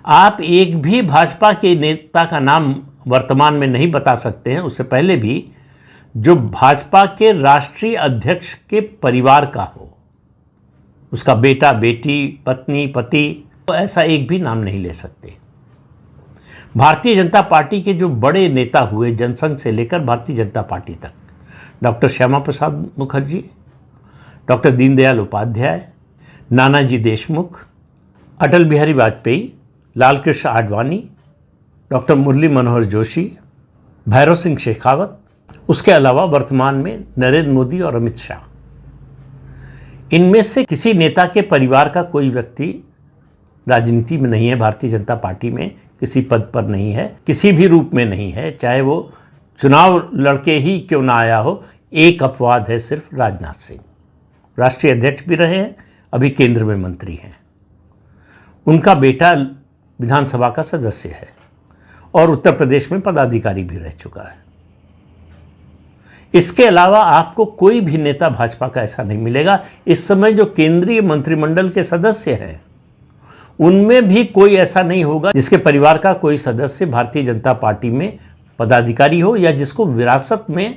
आप एक भी भाजपा के नेता का नाम वर्तमान में नहीं बता सकते हैं, उससे पहले भी जो भाजपा के राष्ट्रीय अध्यक्ष के परिवार का हो, उसका बेटा, बेटी, पत्नी, पति, तो ऐसा एक भी नाम नहीं ले सकते। भारतीय जनता पार्टी के जो बड़े नेता हुए जनसंघ से लेकर भारतीय जनता पार्टी तक, doctor Shyama Prasad Mukherjee, doctor Deendayal Upadhyay, Nanaji Deshmukh, Atal Bihari Vajpayee, Lal Krishna Advani, doctor Murli Manohar Joshi, Bhairav Singh Shekhawat, उसके अलावा वर्तमान में नरेंद्र मोदी और अमित शाह, इनमें से किसी नेता के परिवार का कोई व्यक्ति राजनीति में नहीं है, भारतीय जनता पार्टी में किसी पद पर नहीं है, किसी भी रूप में नहीं है, चाहे वो चुनाव लड़के ही क्यों ना आया हो। एक अपवाद है सिर्फ राजनाथ सिंह, राष्ट्रीय अध्यक्ष भी रहे हैं, अभी केंद्र में मंत्री हैं। उनका बेटा विधानसभा का सदस्य है और उत्तर प्रदेश में पदाधिकारी भी रह चुका है। इसके अलावा आपको कोई भी नेता भाजपा का ऐसा नहीं मिलेगा। इस समय जो केंद्रीय मंत्रिमंडल के सदस्य हैं उनमें भी कोई ऐसा नहीं होगा जिसके परिवार का कोई सदस्य भारतीय जनता पार्टी में पदाधिकारी हो या जिसको विरासत में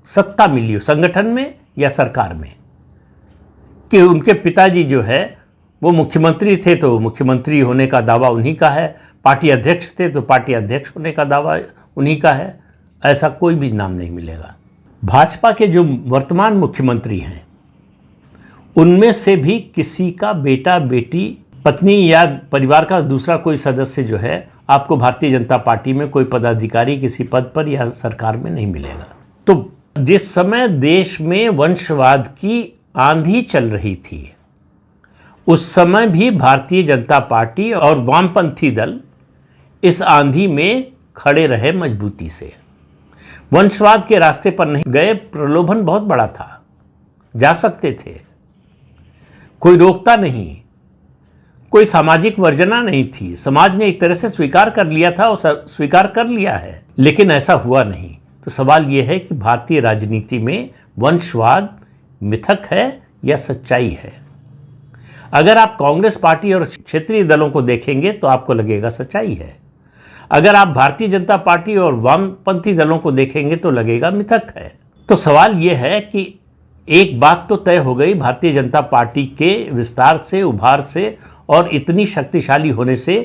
सत्ता मिली हो, संगठन में या सरकार में, कि उनके पिताजी जो है वो मुख्यमंत्री थे तो मुख्यमंत्री होने का दावा उन्हीं का है, पार्टी अध्यक्ष थे तो पार्टी अध्यक्ष होने का दावा उन्हीं का है। ऐसा कोई भी नाम नहीं मिलेगा। भाजपा के जो वर्तमान मुख्यमंत्री हैं उनमें से भी किसी का बेटा, बेटी, पत्नी या परिवार का दूसरा कोई सदस्य जो है आपको भारतीय जनता पार्टी में कोई पदाधिकारी किसी पद पर या सरकार में नहीं मिलेगा। तो जिस समय देश में वंशवाद की आंधी चल रही थी उस समय भी भारतीय जनता पार्टी और वामपंथी दल इस आंधी में खड़े रहे मजबूती से। वंशवाद के रास्ते पर नहीं गए। प्रलोभन बहुत बड़ा था, जा सकते थे, कोई रोकता नहीं, कोई सामाजिक वर्जना नहीं थी। समाज ने एक तरह से स्वीकार कर लिया था और स्वीकार कर लिया है, लेकिन ऐसा हुआ नहीं। तो सवाल यह है कि भारतीय राजनीति में वंशवाद मिथक है या सच्चाई है। अगर आप कांग्रेस पार्टी और क्षेत्रीय दलों को देखेंगे तो आपको लगेगा सच्चाई है। अगर आप भारतीय जनता पार्टी और वामपंथी दलों को देखेंगे तो लगेगा मिथक है। तो सवाल यह है कि एक बात तो तय हो गई भारतीय जनता पार्टी के विस्तार से, उभार से और इतनी शक्तिशाली होने से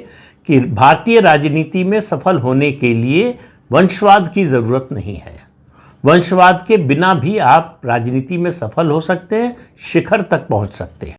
कि भारतीय राजनीति में सफल होने के लिए वंशवाद की ज़रूरत नहीं है। वंशवाद के बिना भी आप राजनीति में सफल हो सकते हैं, शिखर तक पहुंच सकते हैं।